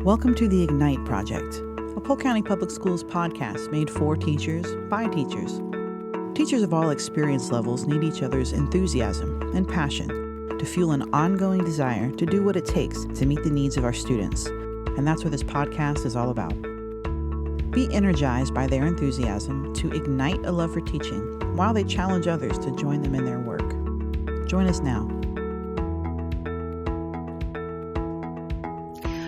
Welcome to the Ignite Project, a Polk County Public Schools podcast made for teachers, by teachers. Teachers of all experience levels need each other's enthusiasm and passion to fuel an ongoing desire to do what it takes to meet the needs of our students. And that's what this podcast is all about. Be energized by their enthusiasm to ignite a love for teaching while they challenge others to join them in their work. Join us now.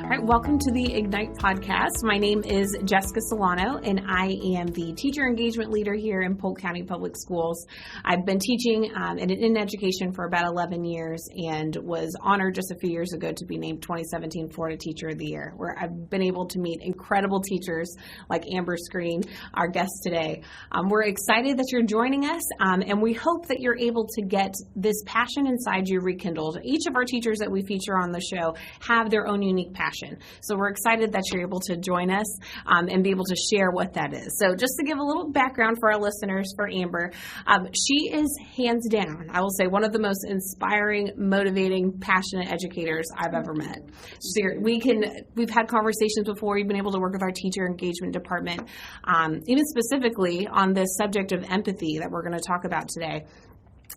All right, welcome to the Ignite podcast. My name is Jessica Solano, and I am the Teacher Engagement Leader here in Polk County Public Schools. I've been teaching in education for about 11 years and was honored just a few years ago to be named 2017 Florida Teacher of the Year, where I've been able to meet incredible teachers like Amber Screen, our guest today. We're excited that you're joining us, and we hope that you're able to get this passion inside you rekindled. Each of our teachers that we feature on the show have their own unique passion. So we're excited that you're able to join us and be able to share what that is. So just to give a little background for our listeners, for Amber, she is hands down, I will say, one of the most inspiring, motivating, passionate educators I've ever met. So we've had conversations before. You've been able to work with our teacher engagement department, even specifically on this subject of empathy that we're going to talk about today.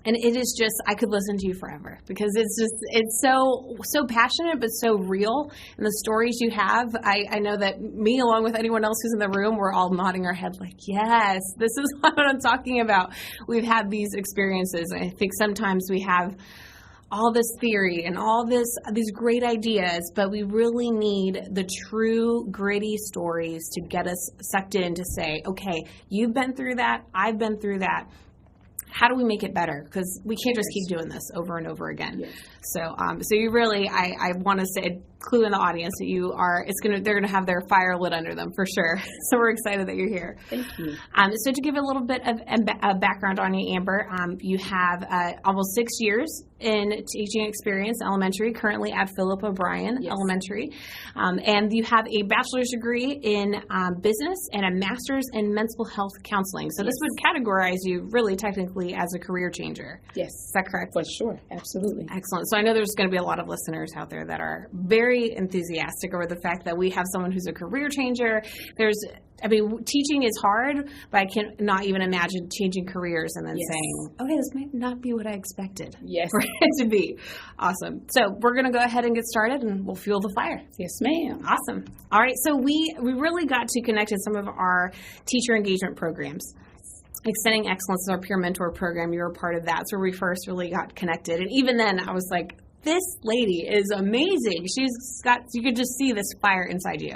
And it is just, I could listen to you forever because it's so passionate, but so real. And the stories you have, I know that me, along with anyone else who's in the room, we're all nodding our head like, yes, this is what I'm talking about. We've had these experiences. I think sometimes we have all this theory and all these great ideas, but we really need the true gritty stories to get us sucked in to say, okay, you've been through that, I've been through that. How do we make it better? Because we can't just keep doing this over and over again. Yes. So you really, I want to say, clue in the audience that they're gonna have their fire lit under them for sure. So we're excited that you're here. Thank you. So to give a little bit of background on you, Amber, you have almost 6 years in teaching experience, elementary, currently at Philip O'Brien yes. Elementary, and you have a bachelor's degree in business and a master's in mental health counseling. So yes. this would categorize you really technically as a career changer. Yes. Is that correct? For sure. Absolutely. Excellent. So I know there's going to be a lot of listeners out there that are very enthusiastic over the fact that we have someone who's a career changer. Teaching is hard, but I cannot even imagine changing careers and then yes. saying, okay, this might not be what I expected yes. for it to be. Awesome. So we're going to go ahead and get started, and we'll fuel the fire. Yes, ma'am. Awesome. All right. So we really got to connect in some of our teacher engagement programs. Extending Excellence is our peer mentor program. You were a part of that. That's where we first really got connected. And even then, I was like, this lady is amazing. You could just see this fire inside you.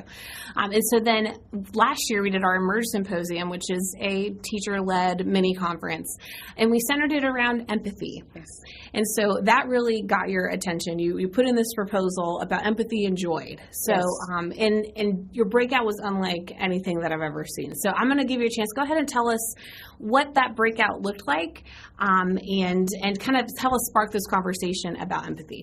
And so then last year we did our Emerge Symposium, which is a teacher-led mini conference. And we centered it around empathy. Yes. And so that really got your attention. You put in this proposal about empathy enjoyed. So, yes. And your breakout was unlike anything that I've ever seen. So I'm going to give you a chance. Go ahead and tell us what that breakout looked like, and kind of spark this conversation about empathy.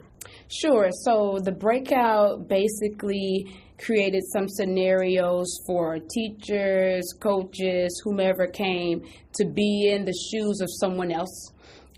Sure. So the breakout basically created some scenarios for teachers, coaches, whomever came to be in the shoes of someone else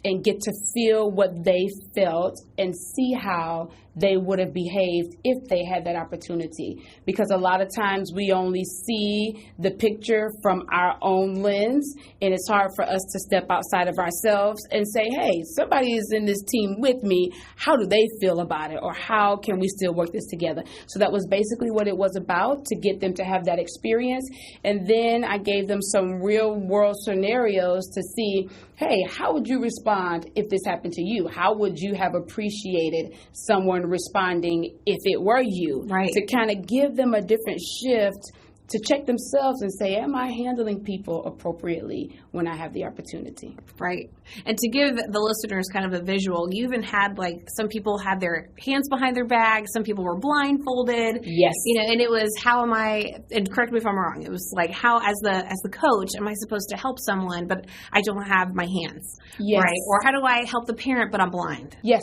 and get to feel what they felt and see how they would have behaved if they had that opportunity. Because a lot of times we only see the picture from our own lens, and it's hard for us to step outside of ourselves and say, hey, somebody is in this team with me. How do they feel about it? Or how can we still work this together? So that was basically what it was about, to get them to have that experience. And then I gave them some real world scenarios to see, hey, how would you respond if this happened to you? How would you have appreciated someone responding if it were you? Right. To kind of give them a different shift to check themselves and say, am I handling people appropriately when I have the opportunity? Right. And to give the listeners kind of a visual, you even had some people had their hands behind their back, some people were blindfolded. Yes. And it was, how am I, and correct me if I'm wrong, it was like, how as the coach am I supposed to help someone, but I don't have my hands? Yes. Right. Or how do I help the parent, but I'm blind? Yes.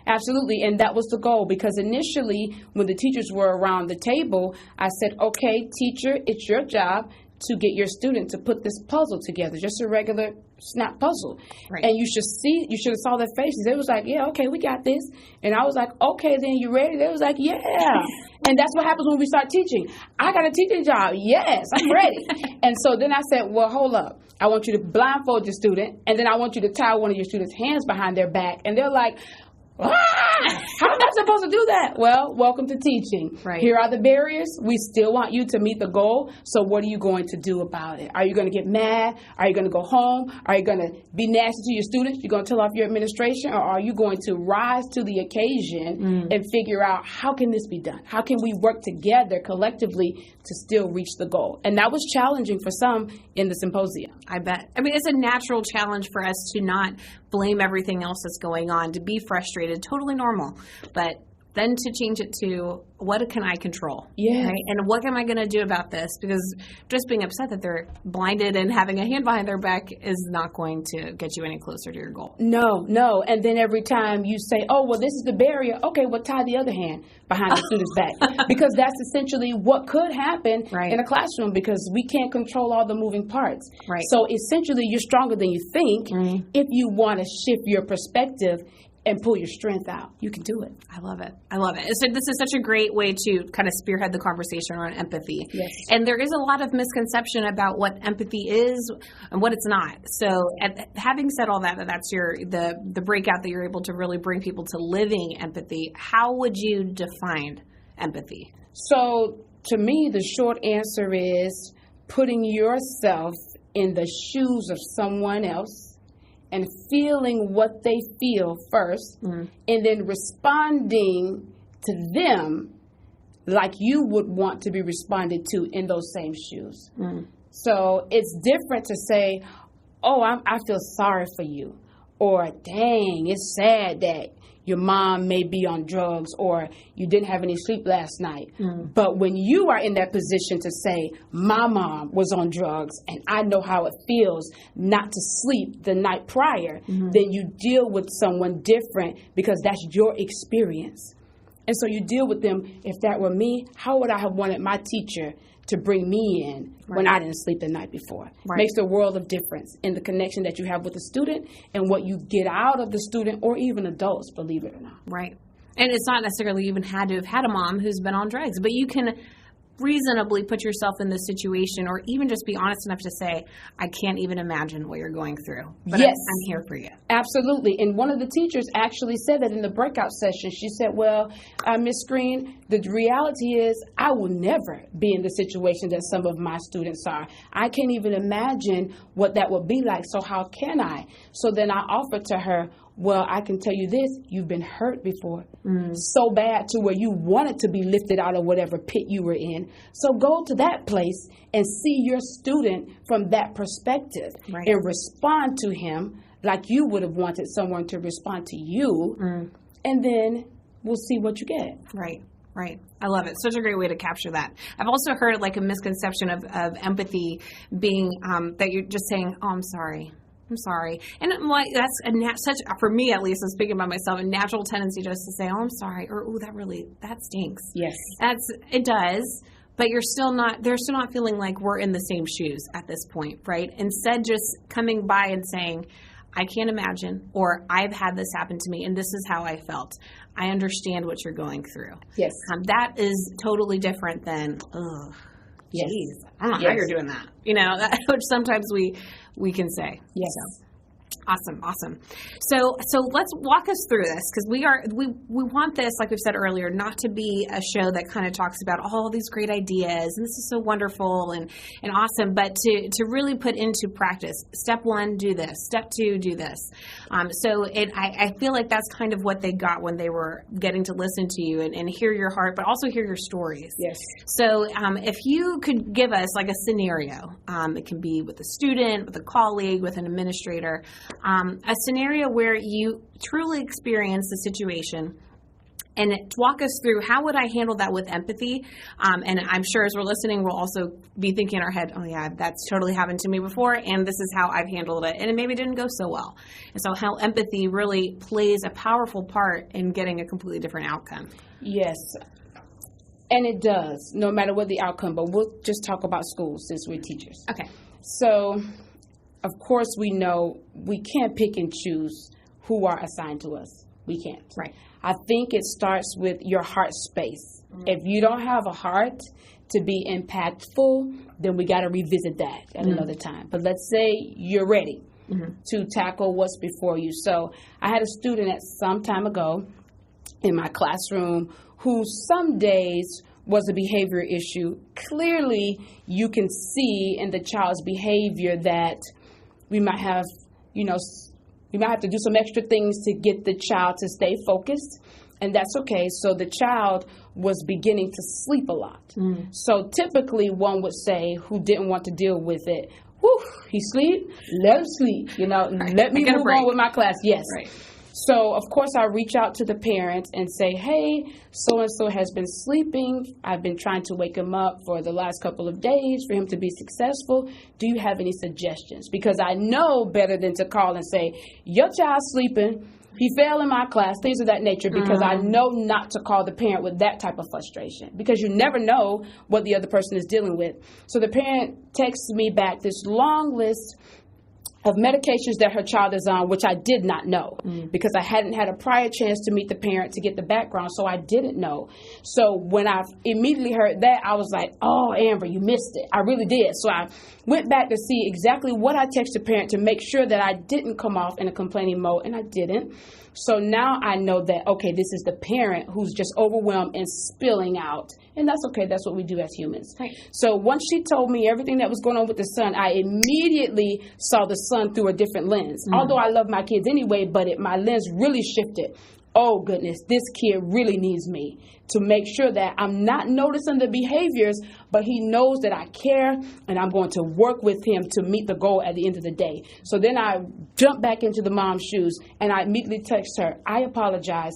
Absolutely. And that was the goal, because initially when the teachers were around the table, I said, okay, teacher, it's your job to get your student to put this puzzle together, just a regular snap puzzle. Right. And you should have saw their faces. They was like, yeah, okay, we got this. And I was like, okay, then you ready? They was like, yeah. And that's what happens when we start teaching. I got a teaching job. Yes, I'm ready. And so then I said, well, hold up. I want you to blindfold your student, and then I want you to tie one of your students' hands behind their back. And they're like, how am I supposed to do that? Well, welcome to teaching. Right. Here are the barriers. We still want you to meet the goal. So what are you going to do about it? Are you going to get mad? Are you going to go home? Are you going to be nasty to your students? You're going to tell off your administration? Or are you going to rise to the occasion and figure out how can this be done? How can we work together collectively to still reach the goal? And that was challenging for some in the symposium. I bet. I mean, it's a natural challenge for us to not blame everything else that's going on, to be frustrated, totally normal. But then to change it to, what can I control? Yeah. Right? And what am I going to do about this? Because just being upset that they're blinded and having a hand behind their back is not going to get you any closer to your goal. No. And then every time you say, oh, well, this is the barrier. Okay, well, tie the other hand behind the student's back. Because that's essentially what could happen in a classroom, because we can't control all the moving parts. Right. So essentially, you're stronger than you think if you want to shift your perspective and pull your strength out. You can do it. I love it. So this is such a great way to kind of spearhead the conversation around empathy. Yes. And there is a lot of misconception about what empathy is and what it's not. So having said all that, that's the breakout that you're able to really bring people to living empathy. How would you define empathy? So to me, the short answer is putting yourself in the shoes of someone else and feeling what they feel first, and then responding to them like you would want to be responded to in those same shoes. So it's different to say, oh, I feel sorry for you, or dang, it's sad that your mom may be on drugs, or you didn't have any sleep last night. But when you are in that position to say, my mom was on drugs and I know how it feels not to sleep the night prior, then you deal with someone different, because that's your experience. And so you deal with them. If that were me, how would I have wanted my teacher to bring me in when I didn't sleep the night before? Makes a world of difference in the connection that you have with the student and what you get out of the student, or even adults, believe it or not. Right. And it's not necessarily even had to have had a mom who's been on drugs, but you can reasonably put yourself in this situation, or even just be honest enough to say, I can't even imagine what you're going through, but yes, I'm here for you. Absolutely. And one of the teachers actually said that in the breakout session. She said, well, Ms. Green, the reality is I will never be in the situation that some of my students are. I can't even imagine what that would be like. So how can I? So then I offered to her, well, I can tell you this, you've been hurt before, so bad to where you wanted to be lifted out of whatever pit you were in. So go to that place and see your student from that perspective and respond to him like you would have wanted someone to respond to you, and then we'll see what you get. Right. I love it. Such a great way to capture that. I've also heard like a misconception of empathy being that you're just saying, oh, I'm sorry. And I'm like, that's such, for me at least, I'm speaking about myself, a natural tendency just to say, oh, I'm sorry, or, oh, that stinks. Yes. It does, but they're still not feeling like we're in the same shoes at this point, right? Instead, just coming by and saying, I can't imagine, or I've had this happen to me, and this is how I felt. I understand what you're going through. Yes. That is totally different than, ugh. Yes. Jeez, I don't know how you're doing that. Which sometimes we can say. Yes. So. Awesome. So let's walk us through this, because we want this, like we've said earlier, not to be a show that kind of talks about all these great ideas and this is so wonderful and awesome, but to really put into practice. Step 1, do this. Step 2, do this. I feel like that's kind of what they got when they were getting to listen to you and hear your heart, but also hear your stories. Yes. So if you could give us like a scenario, it can be with a student, with a colleague, with an administrator, a scenario where you truly experience the situation, and walk us through how would I handle that with empathy. And I'm sure as we're listening, we'll also be thinking in our head, oh yeah, that's totally happened to me before, and this is how I've handled it, and it maybe didn't go so well. And so how empathy really plays a powerful part in getting a completely different outcome. Yes. And it does, no matter what the outcome. But we'll just talk about schools since we're teachers. Okay. So, of course, we know we can't pick and choose who are assigned to us. We can't. Right. I think it starts with your heart space. If you don't have a heart to be impactful, then we got to revisit that at another time. But let's say you're ready to tackle what's before you. So I had a student at some time ago in my classroom who some days was a behavior issue. Clearly, you can see in the child's behavior that we might have, we might have to do some extra things to get the child to stay focused. And that's okay. So the child was beginning to sleep a lot. So typically one would say, who didn't want to deal with it, whew, he sleep, let him sleep, let me move on with my class. Yes. Right. So, of course, I reach out to the parents and say, hey, so-and-so has been sleeping. I've been trying to wake him up for the last couple of days for him to be successful. Do you have any suggestions? Because I know better than to call and say, your child's sleeping. He failed in my class, things of that nature, because I know not to call the parent with that type of frustration, because you never know what the other person is dealing with. So the parent texts me back this long list of medications that her child is on, which I did not know because I hadn't had a prior chance to meet the parent to get the background, so I didn't know. So when I immediately heard that, I was like, oh, Amber, you missed it. I really did. So I went back to see exactly what I texted the parent to make sure that I didn't come off in a complaining mode, and I didn't. So now I know that, okay, this is the parent who's just overwhelmed and spilling out. And that's okay. That's what we do as humans. Right. So once she told me everything that was going on with the son, I immediately saw the son through a different lens. Although I love my kids anyway, but my lens really shifted. Oh, goodness, this kid really needs me to make sure that I'm not noticing the behaviors, but he knows that I care, and I'm going to work with him to meet the goal at the end of the day. So then I jump back into the mom's shoes, and I immediately text her, I apologize.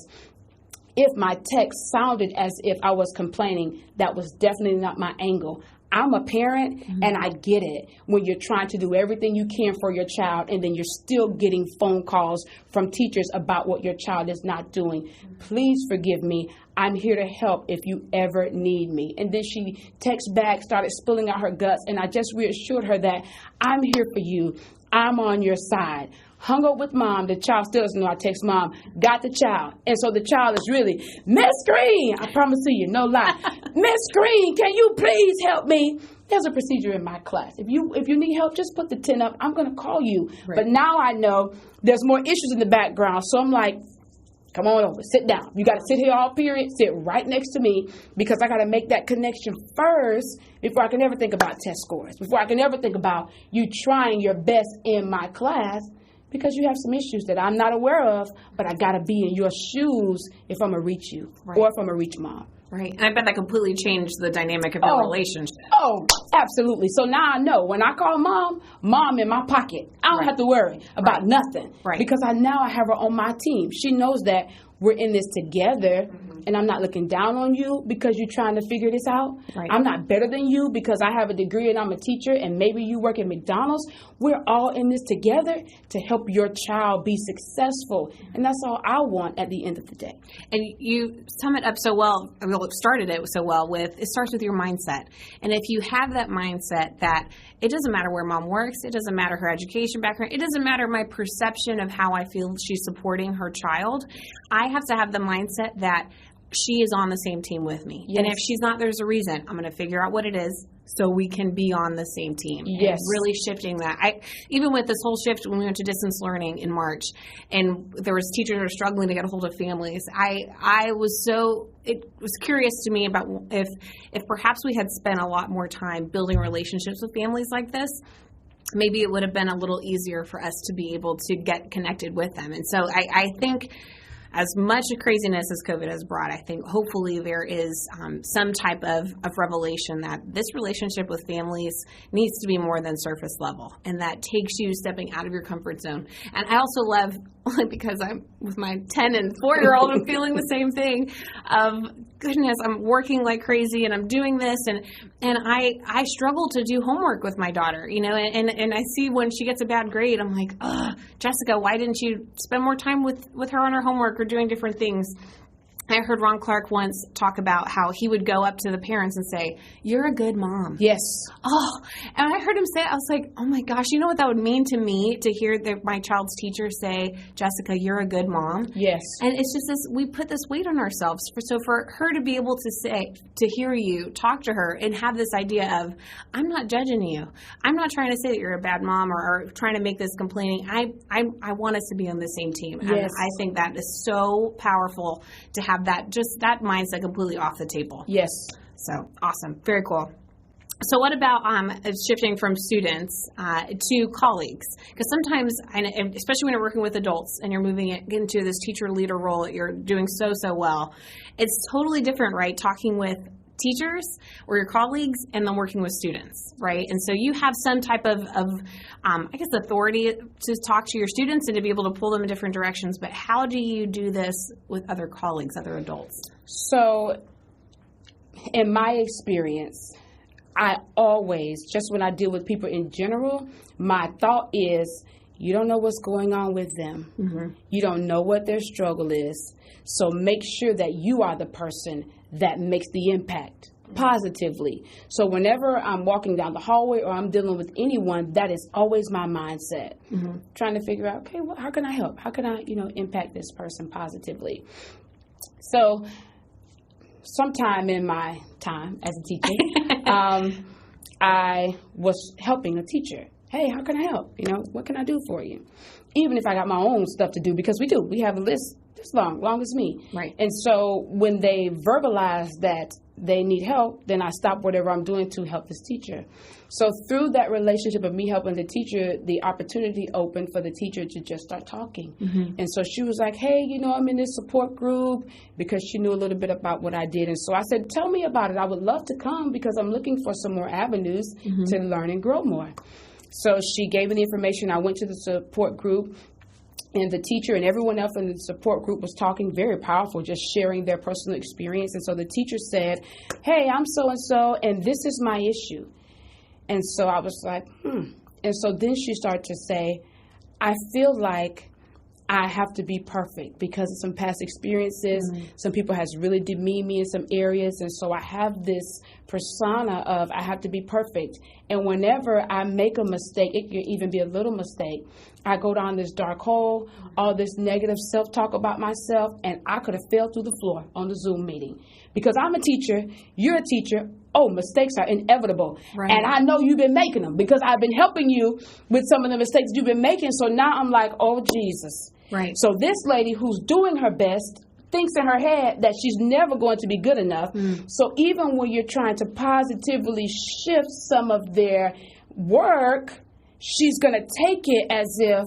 If my text sounded as if I was complaining, that was definitely not my angle. I'm a parent, and I get it when you're trying to do everything you can for your child, and then you're still getting phone calls from teachers about what your child is not doing. Please forgive me. I'm here to help if you ever need me. And then she texts back, started spilling out her guts, and I just reassured her that I'm here for you. I'm on your side. Hung up with mom. The child still doesn't know I text mom. Got the child. And so the child is really, Miss Green, I promise you, no lie. Miss Green, can you please help me? There's a procedure in my class. If you need help, just put the 10 up. I'm going to call you. Right. But now I know there's more issues in the background. So I'm like, come on over, sit down. You got to sit here all period, sit right next to me, because I got to make that connection first before I can ever think about test scores, before I can ever think about you trying your best in my class, because you have some issues that I'm not aware of, but I got to be in your shoes if I'm going to reach you, or if I'm going to reach mom. Right. And I bet that completely changed the dynamic of your relationship. Oh, absolutely. So now I know when I call mom in my pocket. I don't have to worry about nothing. Right. Because I have her on my team. She knows that we're in this together, and I'm not looking down on you because you're trying to figure this out. Right. I'm not better than you because I have a degree and I'm a teacher, and maybe you work at McDonald's. We're all in this together to help your child be successful. And that's all I want at the end of the day. And you sum it up so well, started it so well with, it starts with your mindset. And if you have that mindset that it doesn't matter where mom works, it doesn't matter her education background, it doesn't matter my perception of how I feel she's supporting her child, I have to have the mindset that she is on the same team with me. Yes. And if she's not, there's a reason. I'm going to figure out what it is so we can be on the same team. Yes. And really shifting that. Even with this whole shift when we went to distance learning in March, and there was teachers that were struggling to get a hold of families, it was curious to me about if perhaps we had spent a lot more time building relationships with families like this, maybe it would have been a little easier for us to be able to get connected with them. And so I think as much craziness as COVID has brought, I think hopefully there is some type of revelation that this relationship with families needs to be more than surface level, and that takes you stepping out of your comfort zone. And I also love, because I'm with my 10 and 4-year-old, I'm feeling the same thing of, goodness, I'm working like crazy and I'm doing this, and I struggle to do homework with my daughter, and I see when she gets a bad grade, I'm like, Jessica, why didn't you spend more time with her on her homework or doing different things? I heard Ron Clark once talk about how he would go up to the parents and say, "You're a good mom." Yes. Oh, and I heard him say it. I was like, oh my gosh, you know what that would mean to me to hear my child's teacher say, "Jessica, you're a good mom." Yes. And it's just this, we put this weight on ourselves. So for her to be able to hear you, talk to her, and have this idea of, I'm not judging you. I'm not trying to say that you're a bad mom or trying to make this complaining. I want us to be on the same team. Yes. And I think that is so powerful to have that mindset completely off the table. Yes. So awesome. Very cool. So what about shifting from students to colleagues? Because sometimes, especially when you're working with adults and you're moving into this teacher leader role that you're doing so well, it's totally different, right? Talking with teachers or your colleagues and then working with students, right? And so you have some type of authority to talk to your students and to be able to pull them in different directions. But how do you do this with other colleagues, other adults? So in my experience, I always, just when I deal with people in general, my thought is, you don't know what's going on with them. Mm-hmm. You don't know what their struggle is. So make sure that you are the person that makes the impact positively. So whenever I'm walking down the hallway or I'm dealing with anyone, that is always my mindset. Mm-hmm. Trying to figure out, okay, how can I help? How can I, impact this person positively? So sometime in my time as a teacher, I was helping a teacher. Hey, how can I help? What can I do for you? Even if I got my own stuff to do, because we have a list this long as me. Right. And so when they verbalize that they need help, then I stop whatever I'm doing to help this teacher. So through that relationship of me helping the teacher, the opportunity opened for the teacher to just start talking. Mm-hmm. And so she was like, hey, I'm in this support group, because she knew a little bit about what I did. And so I said, tell me about it. I would love to come because I'm looking for some more avenues mm-hmm. to learn and grow more. So she gave me the information. I went to the support group. And the teacher and everyone else in the support group was talking, very powerful, just sharing their personal experience. And so the teacher said, hey, I'm so-and-so, and this is my issue. And so I was like, And so then she started to say, I feel like I have to be perfect because of some past experiences. Mm-hmm. Some people has really demeaned me in some areas. And so I have this persona of I have to be perfect. And whenever I make a mistake, it can even be a little mistake, I go down this dark hole, all this negative self-talk about myself, and I could have fell through the floor on the Zoom meeting. Because I'm a teacher, you're a teacher, mistakes are inevitable. Right. And I know you've been making them because I've been helping you with some of the mistakes you've been making. So now I'm like, oh, Jesus. Right. So this lady who's doing her best thinks in her head that she's never going to be good enough. Mm. So even when you're trying to positively shift some of their work, she's going to take it as if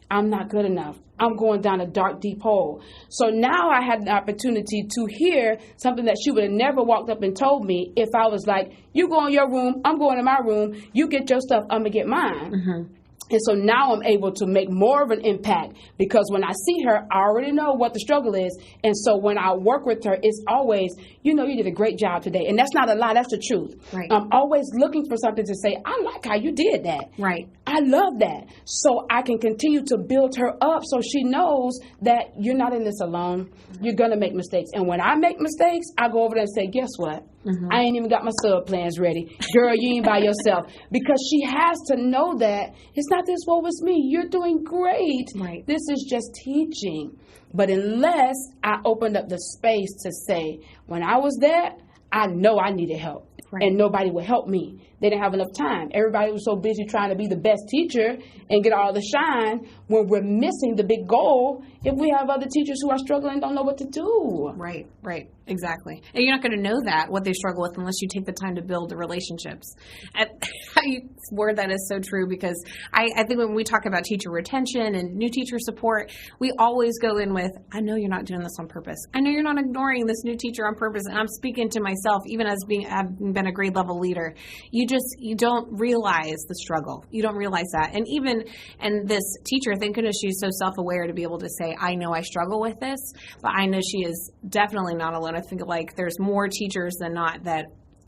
I'm not good enough. I'm going down a dark, deep hole. So now I had an opportunity to hear something that she would have never walked up and told me if I was like, you go in your room, I'm going to my room, you get your stuff, I'm going to get mine. Mm-hmm. And so now I'm able to make more of an impact because when I see her, I already know what the struggle is. And so when I work with her, it's always, you did a great job today. And that's not a lie. That's the truth. Right. I'm always looking for something to say, I like how you did that. Right. I love that. So I can continue to build her up so she knows that you're not in this alone. You're going to make mistakes. And when I make mistakes, I go over there and say, guess what? Mm-hmm. I ain't even got my sub plans ready. Girl, you ain't by yourself. Because she has to know that it's not this woe is me. You're doing great. Right. This is just teaching. But unless I opened up the space to say, when I was there, I know I needed help. Right. And nobody would help me. They didn't have enough time. Everybody was so busy trying to be the best teacher and get all the shine when we're missing the big goal if we have other teachers who are struggling and don't know what to do. Right, right. Exactly. And you're not going to know that, what they struggle with, unless you take the time to build the relationships. And how you word that is so true because I think when we talk about teacher retention and new teacher support, we always go in with, I know you're not doing this on purpose. I know you're not ignoring this new teacher on purpose. And I'm speaking to myself, even as having been a grade level leader. You don't realize the struggle. You don't realize that. And this teacher, thank goodness she's so self-aware to be able to say, I know I struggle with this, but I know she is definitely not alone. I think like there's more teachers than not that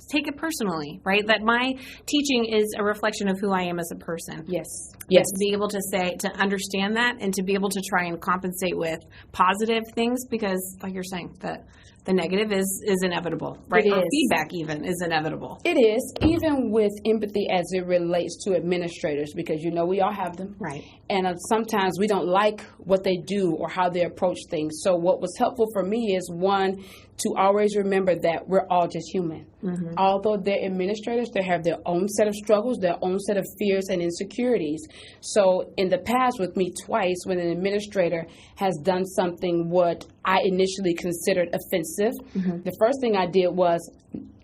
take it personally, right? That my teaching is a reflection of who I am as a person. Yes. Yes. To be able to understand that and to be able to try and compensate with positive things, because like you're saying, the negative is inevitable, right? Or feedback even is inevitable. It is, even with empathy as it relates to administrators, because we all have them. Right. And sometimes we don't like what they do or how they approach things. So what was helpful for me is, one, to always remember that we're all just human. Mm-hmm. Although they're administrators, they have their own set of struggles, their own set of fears and insecurities. So in the past with me twice, when an administrator has done something what I initially considered offensive, mm-hmm. the first thing I did was,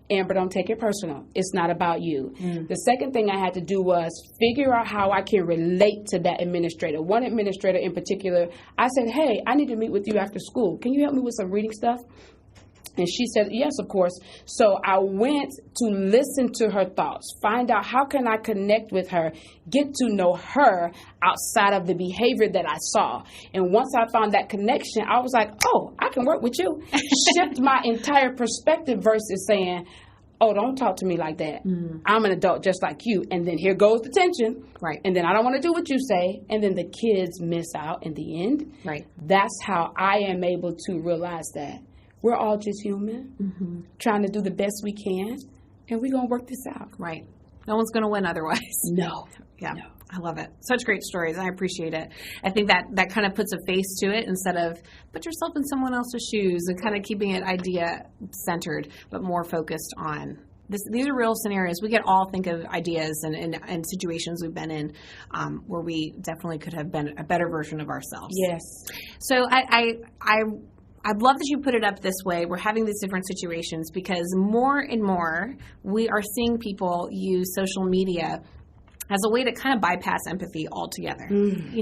Amber, don't take it personal. It's not about you. Mm. The second thing I had to do was figure out how I can relate to that administrator. One administrator in particular, I said, hey, I need to meet with you after school. Can you help me with some reading stuff? And she said, yes, of course. So I went to listen to her thoughts, find out how can I connect with her, get to know her outside of the behavior that I saw. And once I found that connection, I was like, oh, I can work with you. Shift my entire perspective versus saying, oh, don't talk to me like that. Mm. I'm an adult just like you. And then here goes the tension. Right. And then I don't want to do what you say. And then the kids miss out in the end. Right. That's how I am able to realize that we're all just human, mm-hmm. trying to do the best we can, and we're going to work this out. Right. No one's going to win otherwise. No. Yeah. No. I love it. Such great stories. I appreciate it. I think that kind of puts a face to it instead of put yourself in someone else's shoes, and kind of keeping it idea-centered, but more focused on this. These are real scenarios. We can all think of ideas and situations we've been in where we definitely could have been a better version of ourselves. Yes. So I'd love that you put it up this way. We're having these different situations because more and more we are seeing people use social media as a way to kind of bypass empathy altogether, and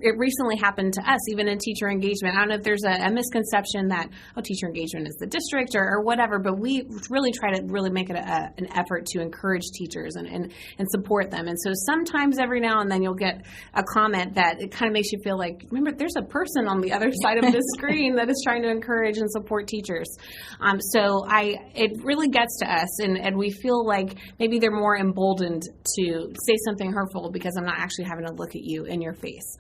it recently happened to us, even in teacher engagement. I don't know if there's a misconception that, teacher engagement is the district or whatever, but we really try to really make it an effort to encourage teachers and support them. And so sometimes every now and then you'll get a comment that it kind of makes you feel like, remember, there's a person on the other side of the screen that is trying to encourage and support teachers. It really gets to us, and we feel like maybe they're more emboldened to say something hurtful because I'm not actually having to look at you in your face.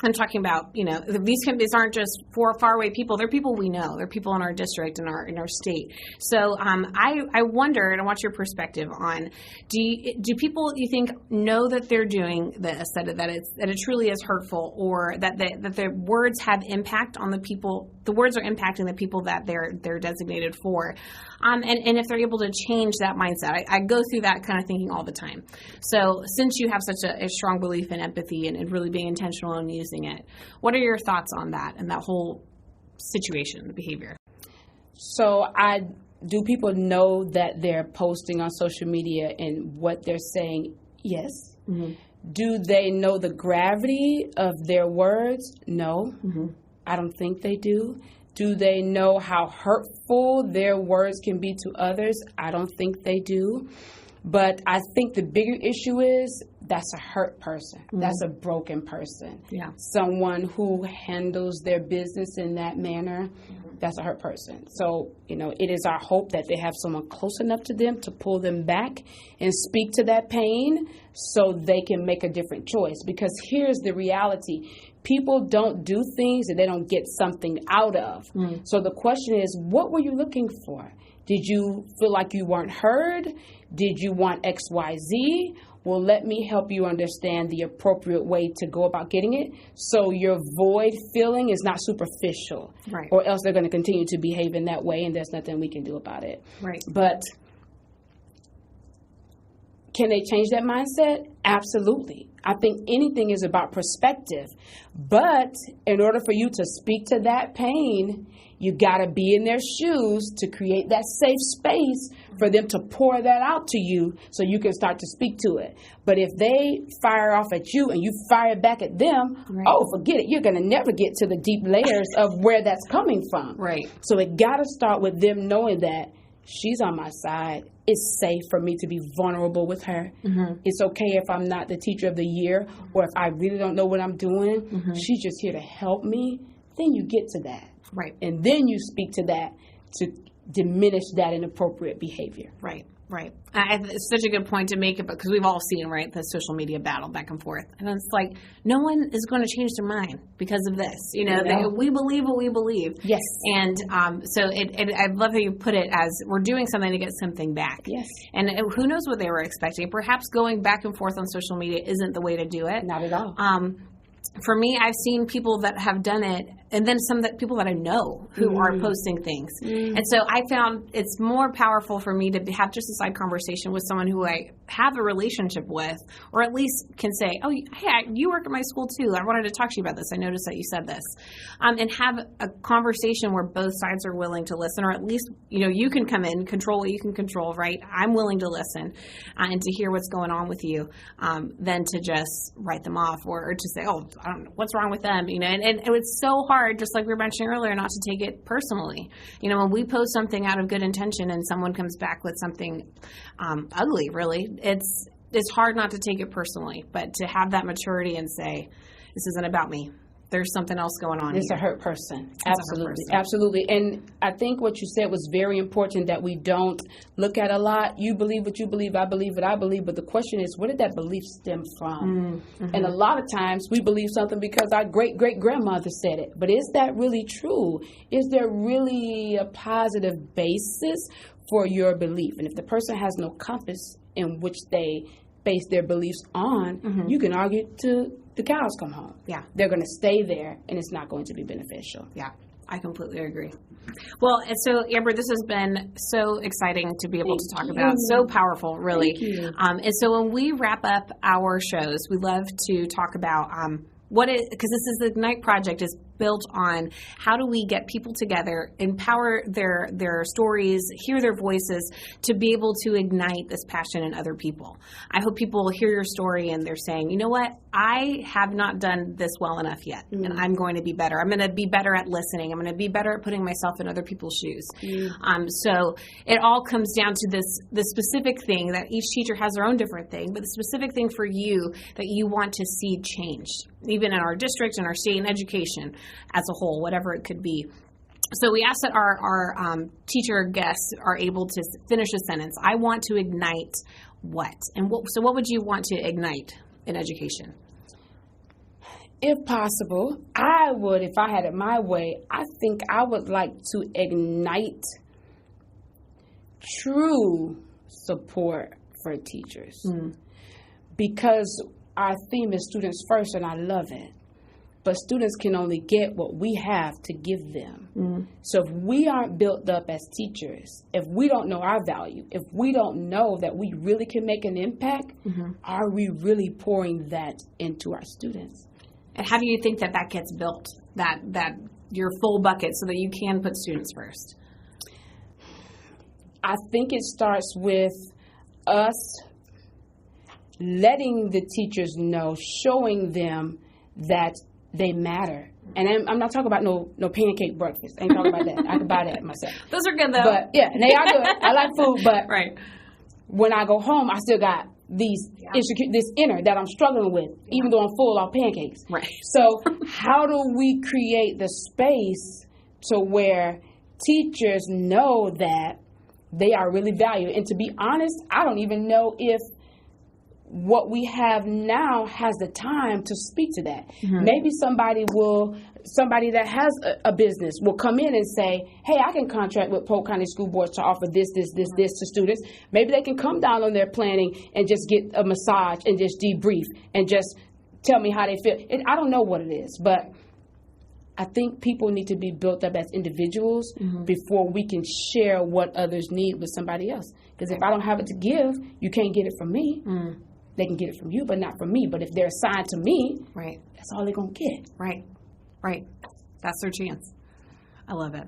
I'm talking about, these aren't just far away people. They're people we know. They're people in our district and in our state. So I wonder, and I want your perspective on, do people, you think, know that they're doing this, that it truly is hurtful, or that the words have impact on the people, the words are impacting the people that they're designated for, and if they're able to change that mindset? I go through that kind of thinking all the time. So since you have such a strong belief in empathy and really being intentional in using it, what are your thoughts on that and that whole situation, the behavior? So do people know that they're posting on social media and what they're saying? Yes. Mm-hmm. Do they know the gravity of their words? No. Mm-hmm. I don't think they do. Do they know how hurtful their words can be to others? I don't think they do. But I think the bigger issue is that's a hurt person. Mm-hmm. That's a broken person. Yeah. Someone who handles their business in that manner, that's a hurt person. So, it is our hope that they have someone close enough to them to pull them back and speak to that pain so they can make a different choice. Because here's the reality. People don't do things that they don't get something out of. Mm. So the question is, what were you looking for? Did you feel like you weren't heard? Did you want X, Y, Z? Well, let me help you understand the appropriate way to go about getting it so your void feeling is not superficial. Right. Or else they're going to continue to behave in that way, and there's nothing we can do about it. Right. But can they change that mindset? Absolutely. I think anything is about perspective. But in order for you to speak to that pain, you got to be in their shoes to create that safe space for them to pour that out to you so you can start to speak to it. But if they fire off at you and you fire back at them, right. Forget it. You're going to never get to the deep layers of where that's coming from. Right. So it got to start with them knowing that she's on my side. It's safe for me to be vulnerable with her. Mm-hmm. It's okay if I'm not the teacher of the year or if I really don't know what I'm doing. Mm-hmm. She's just here to help me. Then you get to that. Right. And then you speak to that to diminish that inappropriate behavior. Right. It's such a good point to make it, because we've all seen, right, the social media battle back and forth. And it's like, no one is going to change their mind because of this. We believe what we believe. Yes. And so I love how you put it as we're doing something to get something back. Yes. And who knows what they were expecting. Perhaps going back and forth on social media isn't the way to do it. Not at all. For me, I've seen people that have done it, and then people that I know who are posting things. And so I found it's more powerful for me to have just a side conversation with someone who I have a relationship with, or at least can say, oh, hey, you work at my school too. I wanted to talk to you about this. I noticed that you said this. And have a conversation where both sides are willing to listen, or at least, you can come in, control what you can control, right? I'm willing to listen and to hear what's going on with you, than to just write them off or to say, oh, I don't know, what's wrong with them? And it's so hard, just like we were mentioning earlier, not to take it personally. When we post something out of good intention and someone comes back with something ugly, really, it's hard not to take it personally, but to have that maturity and say, this isn't about me. There's something else going on. It's here. a hurt person. Absolutely. Absolutely. And I think what you said was very important that we don't look at a lot. You believe what you believe. I believe what I believe. But the question is, where did that belief stem from? Mm-hmm. And a lot of times we believe something because our great-great-grandmother said it. But is that really true? Is there really a positive basis for your belief? And if the person has no compass in which they base their beliefs on, you can argue to the cows come home. Yeah. They're going to stay there, and it's not going to be beneficial. Yeah, I completely agree. Well, and so, Amber, this has been so exciting to be able to talk about. So powerful, really. Thank you. And so when we wrap up our shows, we love to talk about because this is the Ignite project is built on how do we get people together, empower their stories, hear their voices to be able to ignite this passion in other people. I hope people hear your story and they're saying, you know what, I have not done this well enough yet, and I'm going to be better. I'm going to be better at listening. I'm going to be better at putting myself in other people's shoes. So it all comes down to the specific thing that each teacher has their own different thing, but the specific thing for you that you want to see changed, even in our district and our state and education as a whole, whatever it could be. So we ask that our teacher guests are able to finish a sentence. I want to ignite what? And so what would you want to ignite in education? If possible, I would, if I had it my way, I think I would like to ignite true support for teachers. Because our theme is students first, and I love it. But students can only get what we have to give them. So if we aren't built up as teachers, if we don't know our value, if we don't know that we really can make an impact, are we really pouring that into our students? And how do you think that gets built, that your full bucket, so that you can put students first? I think it starts with us letting the teachers know, showing them that they matter. And I'm not talking about no pancake breakfast. I ain't talking about that. I can buy that myself. Those are good, though. But yeah, they are good. I like food, but right. When I go home, I still got this inner that I'm struggling with, even though I'm full of pancakes. Right. So how do we create the space to where teachers know that they are really valued? And to be honest, I don't even know if what we have now has the time to speak to that. Maybe somebody that has a business will come in and say, hey, I can contract with Polk County School Boards to offer this to students. Maybe they can come down on their planning and just get a massage and just debrief and just tell me how they feel. I don't know what it is, but I think people need to be built up as individuals before we can share what others need with somebody else. Because if I don't have it to give, you can't get it from me. They can get it from you, but not from me. But if they're assigned to me, right, that's all they're going to get. Right. That's their chance. I love it.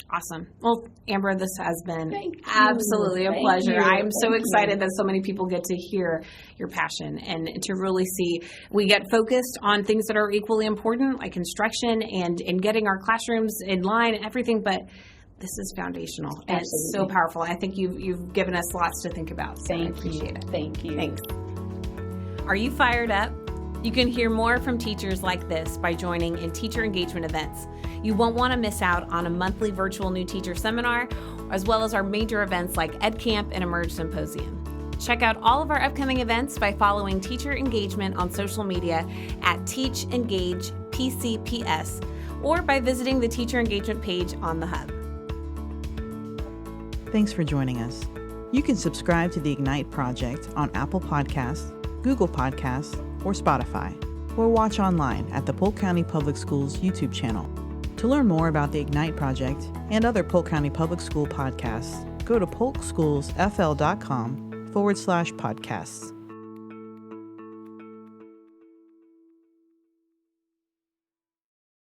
Awesome. Well, Amber, this has been absolutely a pleasure. I'm so excited that so many people get to hear your passion and to really see we get focused on things that are equally important, like instruction and getting our classrooms in line and everything, but this is foundational. And it's so powerful. I think you've given us lots to think about. So I appreciate it. Thank you. Thanks. Are you fired up? You can hear more from teachers like this by joining in teacher engagement events. You won't want to miss out on a monthly virtual new teacher seminar, as well as our major events like Ed Camp and Emerge Symposium. Check out all of our upcoming events by following Teacher Engagement on social media at TeachEngagePCPS or by visiting the Teacher Engagement page on the Hub. Thanks for joining us. You can subscribe to the Ignite Project on Apple Podcasts, Google Podcasts, or Spotify, or watch online at the Polk County Public Schools YouTube channel. To learn more about the Ignite Project and other Polk County Public School podcasts, go to polkschoolsfl.com/podcasts.